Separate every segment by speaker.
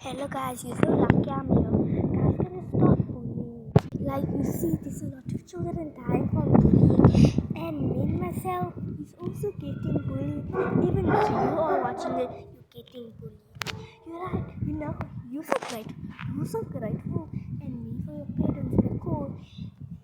Speaker 1: Hello guys, you're so lucky I'm here. Guys, gonna stop bullying. Like you see, there's a lot of children dying from bullying, and me myself is also getting bullied. Even if you are watching it, you're getting bullied. You're like, you're so grateful, and me for your parents because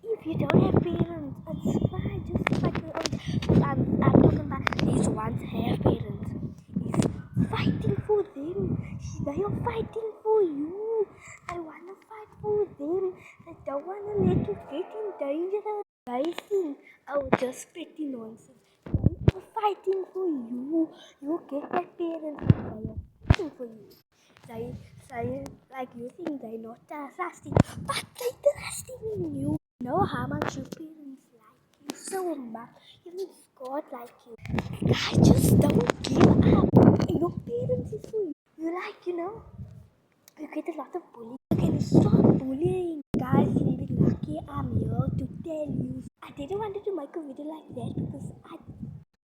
Speaker 1: if you don't have parents, it's fine, just like your own. But I'm talking about these ones have parents. He's fighting for them. They are fighting for you. I wanna fight for them. I don't wanna let you get in danger. They think, oh, just petty nonsense. They are fighting for you. You get that parents. They are fighting for you. They say like you think they're not trusting, but they trusting in you. Know how much your parents like you so much. Even God like you. I just don't give up. Your parents is for you. You get a lot of bullying. Can you stop bullying? Guys, you'll be lucky I'm here to tell you. I didn't want to make a video like that because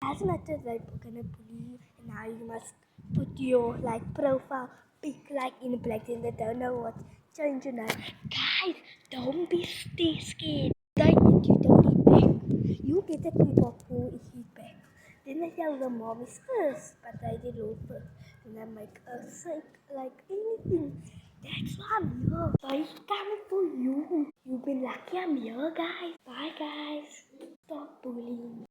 Speaker 1: doesn't matter like we're gonna bully you and now you must put your like profile pic like in black and they don't know what change your name. Guys, don't be scared. They eat you, don't eat back. You get the people who eat back. Then they tell the mom is first, but I did all first. And I make a sick like anything. That's why I'm here. I coming for you. You've been lucky I'm here, guys. Bye guys. Stop bullying.